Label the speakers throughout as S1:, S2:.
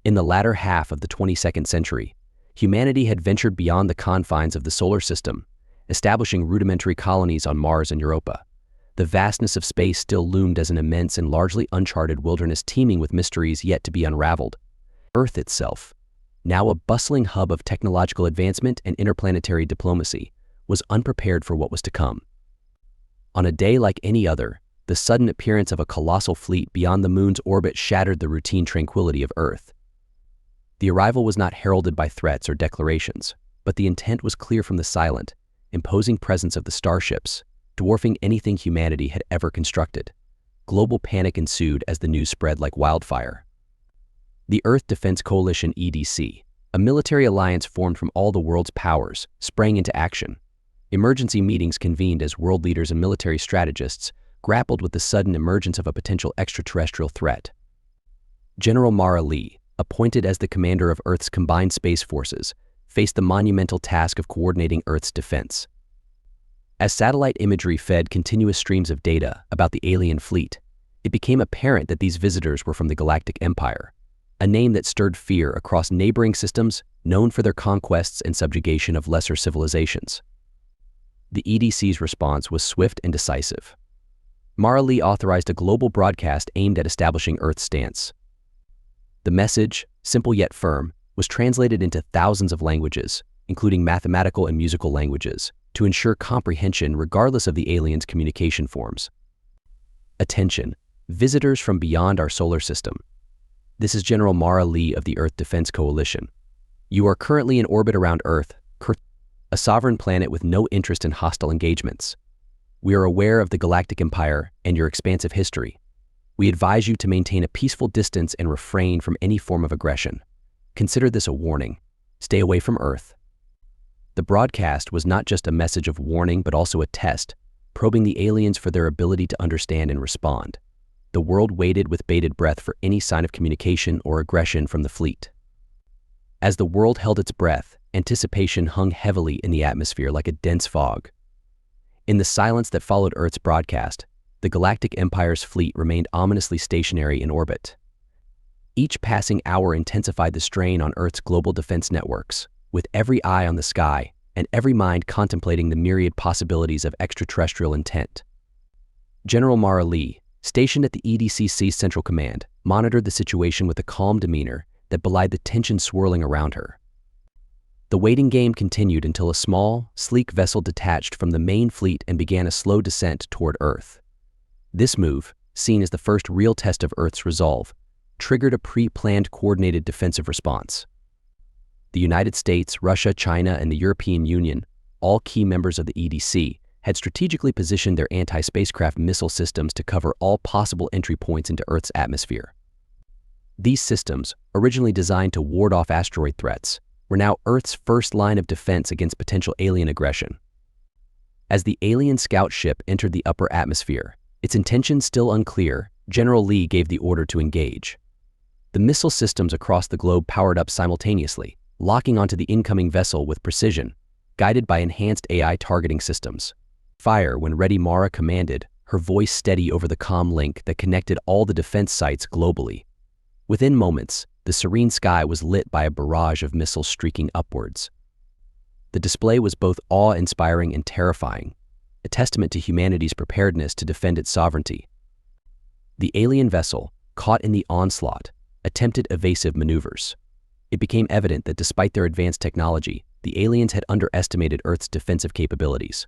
S1: In the latter half of the 22nd century, humanity had ventured beyond the confines of the solar system, establishing rudimentary colonies on Mars and Europa. The vastness of space still loomed as an immense and largely uncharted wilderness teeming with mysteries yet to be unraveled. Earth itself, now a bustling hub of technological advancement and interplanetary diplomacy, was unprepared for what was to come. On a day like any other, the sudden appearance of a colossal fleet beyond the moon's orbit shattered the routine tranquility of Earth. The arrival was not heralded by threats or declarations, but the intent was clear from the silent, imposing presence of the starships, dwarfing anything humanity had ever constructed. Global panic ensued as the news spread like wildfire. The Earth Defense Coalition (EDC), a military alliance formed from all the world's powers, sprang into action. Emergency meetings convened as world leaders and military strategists grappled with the sudden emergence of a potential extraterrestrial threat. General Mara Lee, appointed as the commander of Earth's combined space forces, faced the monumental task of coordinating Earth's defense. As satellite imagery fed continuous streams of data about the alien fleet, it became apparent that these visitors were from the Galactic Empire, a name that stirred fear across neighboring systems known for their conquests and subjugation of lesser civilizations. The EDC's response was swift and decisive. Mara Lee authorized a global broadcast aimed at establishing Earth's stance. The message, simple yet firm, was translated into thousands of languages, including mathematical and musical languages, to ensure comprehension regardless of the aliens' communication forms. Attention, visitors from beyond our solar system. This is General Mara Lee of the Earth Defense Coalition. You are currently in orbit around Earth, a sovereign planet with no interest in hostile engagements. We are aware of the Galactic Empire and your expansive history. We advise you to maintain a peaceful distance and refrain from any form of aggression. Consider this a warning. Stay away from Earth. The broadcast was not just a message of warning but also a test, probing the aliens for their ability to understand and respond. The world waited with bated breath for any sign of communication or aggression from the fleet. As the world held its breath, anticipation hung heavily in the atmosphere like a dense fog. In the silence that followed Earth's broadcast, the Galactic Empire's fleet remained ominously stationary in orbit. Each passing hour intensified the strain on Earth's global defense networks, with every eye on the sky and every mind contemplating the myriad possibilities of extraterrestrial intent. General Mara Lee, stationed at the EDC's Central Command, monitored the situation with a calm demeanor that belied the tension swirling around her. The waiting game continued until a small, sleek vessel detached from the main fleet and began a slow descent toward Earth. This move, seen as the first real test of Earth's resolve, triggered a pre-planned coordinated defensive response. The United States, Russia, China, and the European Union, all key members of the EDC, had strategically positioned their anti-spacecraft missile systems to cover all possible entry points into Earth's atmosphere. These systems, originally designed to ward off asteroid threats, were now Earth's first line of defense against potential alien aggression. As the alien scout ship entered the upper atmosphere, its intentions still unclear, General Lee gave the order to engage. The missile systems across the globe powered up simultaneously, locking onto the incoming vessel with precision, guided by enhanced AI targeting systems. Fire when ready, Mara commanded, her voice steady over the comm link that connected all the defense sites globally. Within moments, the serene sky was lit by a barrage of missiles streaking upwards. The display was both awe-inspiring and terrifying, a testament to humanity's preparedness to defend its sovereignty. The alien vessel, caught in the onslaught, attempted evasive maneuvers. It became evident that despite their advanced technology, the aliens had underestimated Earth's defensive capabilities.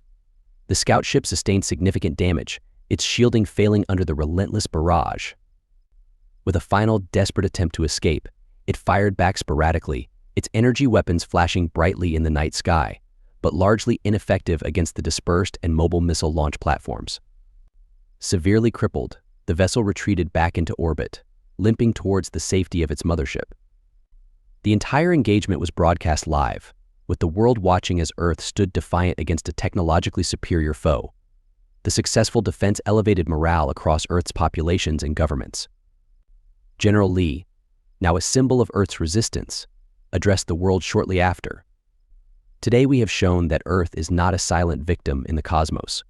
S1: The scout ship sustained significant damage, its shielding failing under the relentless barrage. With a final desperate attempt to escape, it fired back sporadically, its energy weapons flashing brightly in the night sky, but largely ineffective against the dispersed and mobile missile launch platforms. Severely crippled, the vessel retreated back into orbit, limping towards the safety of its mothership. The entire engagement was broadcast live, with the world watching as Earth stood defiant against a technologically superior foe. The successful defense elevated morale across Earth's populations and governments. General Lee, now a symbol of Earth's resistance, addressed the world shortly after. Today we have shown that Earth is not a silent victim in the cosmos.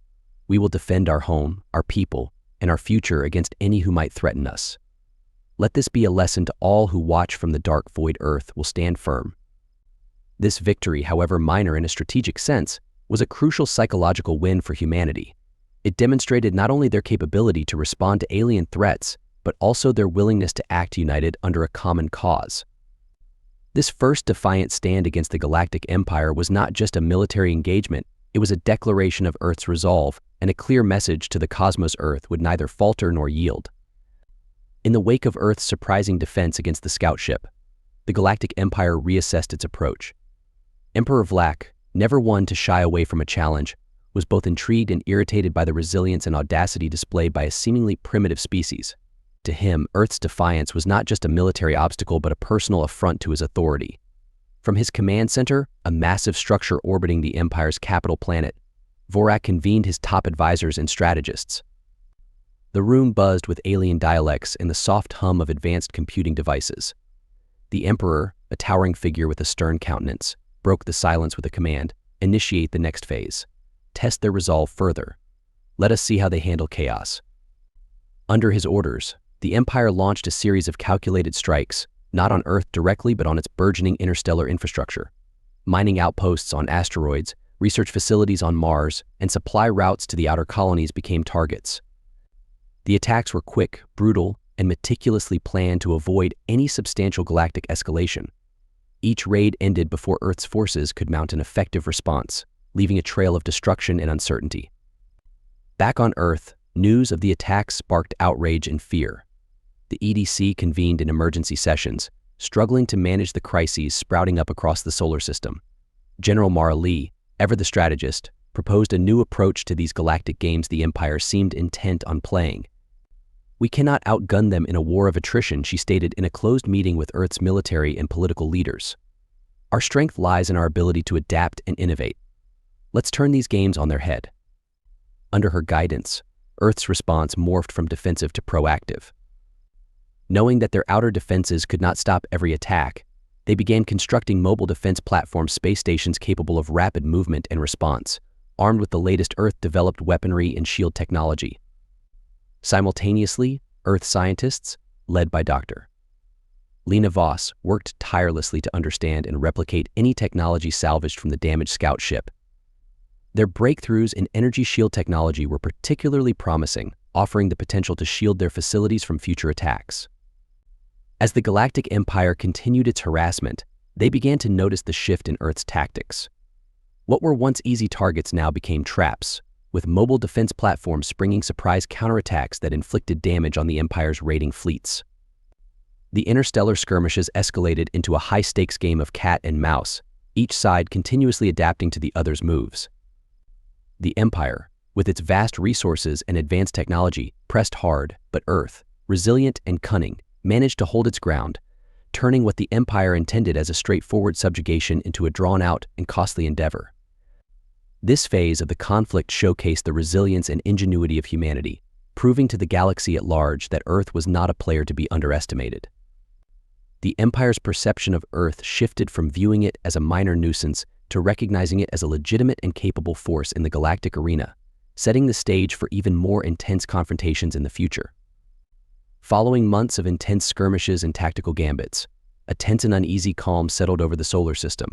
S1: We will defend our home, our people, and our future against any who might threaten us. Let this be a lesson to all who watch from the dark void. Earth will stand firm. This victory, however minor in a strategic sense, was a crucial psychological win for humanity. It demonstrated not only their capability to respond to alien threats, but also their willingness to act united under a common cause. This first defiant stand against the Galactic Empire was not just a military engagement, it was a declaration of Earth's resolve and a clear message to the cosmos. Earth would neither falter nor yield. In the wake of Earth's surprising defense against the scout ship, the Galactic Empire reassessed its approach. Emperor Vlak, never one to shy away from a challenge, was both intrigued and irritated by the resilience and audacity displayed by a seemingly primitive species. To him, Earth's defiance was not just a military obstacle but a personal affront to his authority. From his command center, a massive structure orbiting the Empire's capital planet, Vorak convened his top advisors and strategists. The room buzzed with alien dialects and the soft hum of advanced computing devices. The Emperor, a towering figure with a stern countenance, broke the silence with a command: initiate the next phase. Test their resolve further. Let us see how they handle chaos. Under his orders, the Empire launched a series of calculated strikes, not on Earth directly but on its burgeoning interstellar infrastructure. Mining outposts on asteroids, research facilities on Mars, and supply routes to the outer colonies became targets. The attacks were quick, brutal, and meticulously planned to avoid any substantial galactic escalation. Each raid ended before Earth's forces could mount an effective response, leaving a trail of destruction and uncertainty. Back on Earth, news of the attacks sparked outrage and fear. The EDC convened in emergency sessions, struggling to manage the crises sprouting up across the solar system. General Mara Lee, ever the strategist, proposed a new approach to these galactic games the Empire seemed intent on playing. "We cannot outgun them in a war of attrition," she stated in a closed meeting with Earth's military and political leaders. "Our strength lies in our ability to adapt and innovate. Let's turn these games on their head." Under her guidance, Earth's response morphed from defensive to proactive. Knowing that their outer defenses could not stop every attack, they began constructing mobile defense platform space stations capable of rapid movement and response, armed with the latest Earth-developed weaponry and shield technology. Simultaneously, Earth scientists, led by Dr. Lena Voss, worked tirelessly to understand and replicate any technology salvaged from the damaged scout ship. Their breakthroughs in energy shield technology were particularly promising, offering the potential to shield their facilities from future attacks. As the Galactic Empire continued its harassment, they began to notice the shift in Earth's tactics. What were once easy targets now became traps, with mobile defense platforms springing surprise counterattacks that inflicted damage on the Empire's raiding fleets. The interstellar skirmishes escalated into a high-stakes game of cat and mouse, each side continuously adapting to the other's moves. The Empire, with its vast resources and advanced technology, pressed hard, but Earth, resilient and cunning, managed to hold its ground, turning what the Empire intended as a straightforward subjugation into a drawn-out and costly endeavor. This phase of the conflict showcased the resilience and ingenuity of humanity, proving to the galaxy at large that Earth was not a player to be underestimated. The Empire's perception of Earth shifted from viewing it as a minor nuisance to recognizing it as a legitimate and capable force in the galactic arena, setting the stage for even more intense confrontations in the future. Following months of intense skirmishes and tactical gambits, a tense and uneasy calm settled over the solar system.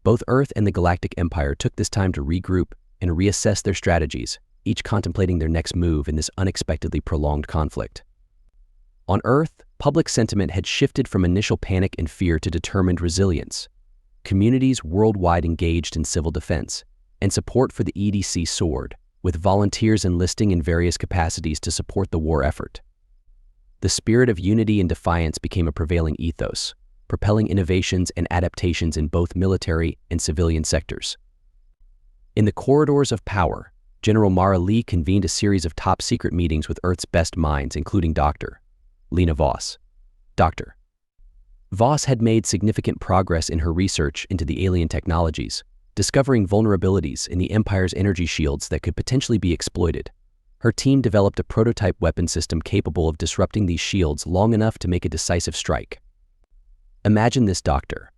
S1: Both Earth and the Galactic Empire took this time to regroup and reassess their strategies, each contemplating their next move in this unexpectedly prolonged conflict. On Earth, public sentiment had shifted from initial panic and fear to determined resilience. Communities worldwide engaged in civil defense, and support for the EDC soared, with volunteers enlisting in various capacities to support the war effort. The spirit of unity and defiance became a prevailing ethos, propelling innovations and adaptations in both military and civilian sectors. In the corridors of power, General Mara Lee convened a series of top-secret meetings with Earth's best minds, including Dr. Lena Voss. Dr. Voss had made significant progress in her research into the alien technologies, discovering vulnerabilities in the Empire's energy shields that could potentially be exploited. Her team developed a prototype weapon system capable of disrupting these shields long enough to make a decisive strike. "Imagine this, Doctor,"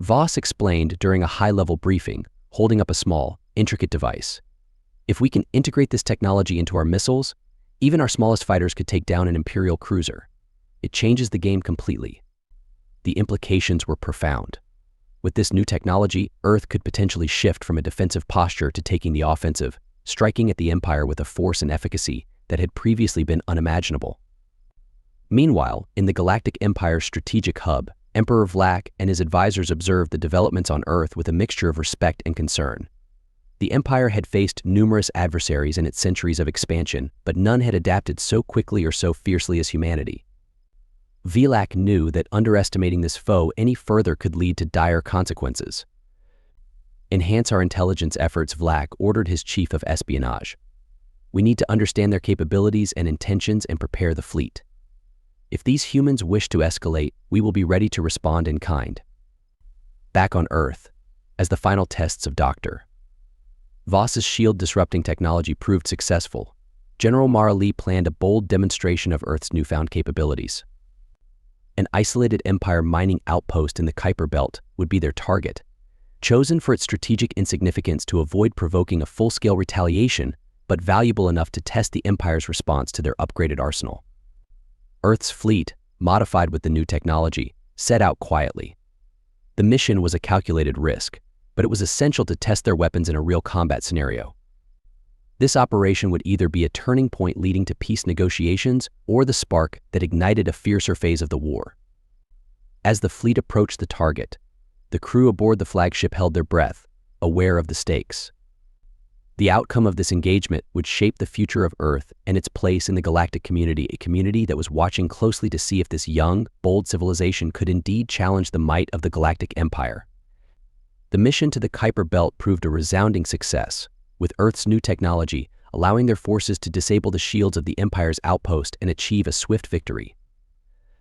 S1: Voss explained during a high-level briefing, holding up a small, intricate device. "If we can integrate this technology into our missiles, even our smallest fighters could take down an Imperial cruiser. It changes the game completely. The implications were profound. With this new technology, Earth could potentially shift from a defensive posture to taking the offensive, striking at the Empire with a force and efficacy that had previously been unimaginable. Meanwhile, in the Galactic Empire's strategic hub, Emperor Vlak and his advisors observed the developments on Earth with a mixture of respect and concern. The Empire had faced numerous adversaries in its centuries of expansion, but none had adapted so quickly or so fiercely as humanity. Vlak knew that underestimating this foe any further could lead to dire consequences. Enhance our intelligence efforts, Vlak ordered his chief of espionage. We need to understand their capabilities and intentions and prepare the fleet. If these humans wish to escalate, we will be ready to respond in kind. Back on Earth, as the final tests of Dr. Voss's shield-disrupting technology proved successful, General Marley planned a bold demonstration of Earth's newfound capabilities. An isolated Empire mining outpost in the Kuiper Belt would be their target, chosen for its strategic insignificance to avoid provoking a full-scale retaliation, but valuable enough to test the Empire's response to their upgraded arsenal. Earth's fleet, modified with the new technology, set out quietly. The mission was a calculated risk, but it was essential to test their weapons in a real combat scenario. This operation would either be a turning point leading to peace negotiations or the spark that ignited a fiercer phase of the war. As the fleet approached the target, the crew aboard the flagship held their breath, aware of the stakes. The outcome of this engagement would shape the future of Earth and its place in the galactic community, a community that was watching closely to see if this young, bold civilization could indeed challenge the might of the Galactic Empire. The mission to the Kuiper Belt proved a resounding success, with Earth's new technology allowing their forces to disable the shields of the Empire's outpost and achieve a swift victory.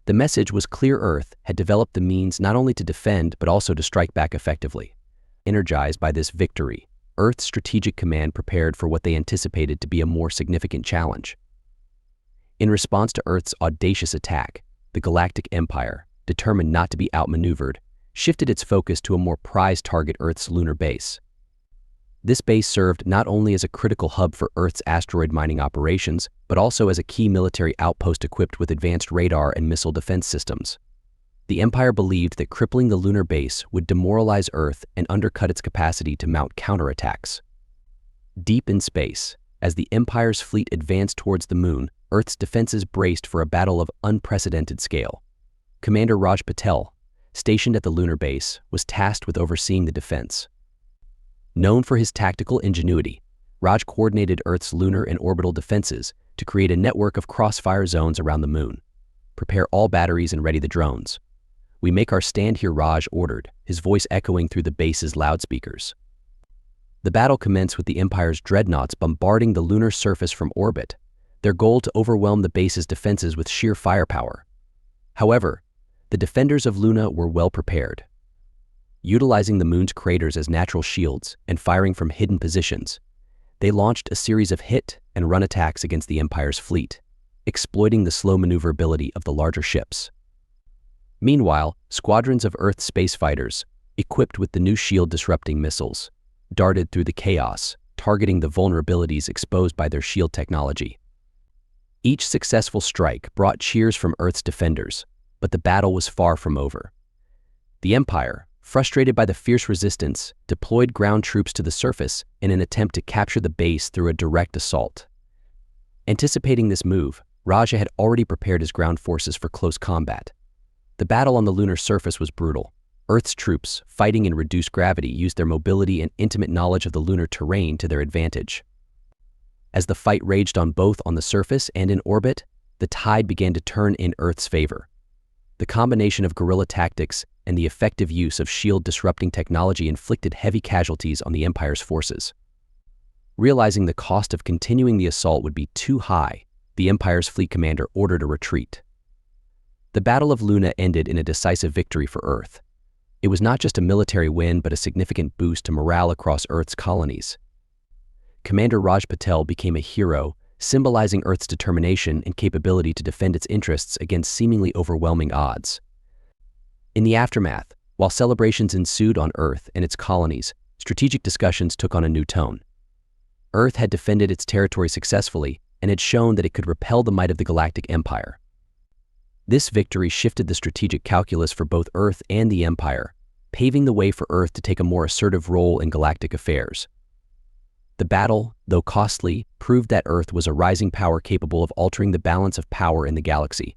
S1: The message was clear: Earth had developed the means not only to defend but also to strike back effectively. Energized by this victory, Earth's strategic command prepared for what they anticipated to be a more significant challenge. In response to Earth's audacious attack, the Galactic Empire, determined not to be outmaneuvered, shifted its focus to a more prized target: Earth's lunar base. This base served not only as a critical hub for Earth's asteroid mining operations, but also as a key military outpost equipped with advanced radar and missile defense systems. The Empire believed that crippling the lunar base would demoralize Earth and undercut its capacity to mount counterattacks. Deep in space, as the Empire's fleet advanced towards the Moon, Earth's defenses braced for a battle of unprecedented scale. Commander Raj Patel, stationed at the lunar base, was tasked with overseeing the defense. Known for his tactical ingenuity, Raj coordinated Earth's lunar and orbital defenses to create a network of crossfire zones around the Moon. Prepare all batteries and ready the drones. We make our stand here, Raj ordered, his voice echoing through the base's loudspeakers. The battle commenced with the Empire's dreadnoughts bombarding the lunar surface from orbit, their goal to overwhelm the base's defenses with sheer firepower. However, the defenders of Luna were well prepared. Utilizing the Moon's craters as natural shields and firing from hidden positions, they launched a series of hit-and-run attacks against the Empire's fleet, exploiting the slow maneuverability of the larger ships. Meanwhile, squadrons of Earth space fighters, equipped with the new shield-disrupting missiles, darted through the chaos, targeting the vulnerabilities exposed by their shield technology. Each successful strike brought cheers from Earth's defenders, but the battle was far from over. The Empire, frustrated by the fierce resistance, deployed ground troops to the surface in an attempt to capture the base through a direct assault. Anticipating this move, Raja had already prepared his ground forces for close combat. The battle on the lunar surface was brutal. Earth's troops, fighting in reduced gravity, used their mobility and intimate knowledge of the lunar terrain to their advantage. As the fight raged on the surface and in orbit, the tide began to turn in Earth's favor. The combination of guerrilla tactics and the effective use of shield-disrupting technology inflicted heavy casualties on the Empire's forces. Realizing the cost of continuing the assault would be too high, the Empire's fleet commander ordered a retreat. The Battle of Luna ended in a decisive victory for Earth. It was not just a military win, but a significant boost to morale across Earth's colonies. Commander Raj Patel became a hero, symbolizing Earth's determination and capability to defend its interests against seemingly overwhelming odds. In the aftermath, while celebrations ensued on Earth and its colonies, strategic discussions took on a new tone. Earth had defended its territory successfully and had shown that it could repel the might of the Galactic Empire. This victory shifted the strategic calculus for both Earth and the Empire, paving the way for Earth to take a more assertive role in galactic affairs. The battle, though costly, proved that Earth was a rising power capable of altering the balance of power in the galaxy.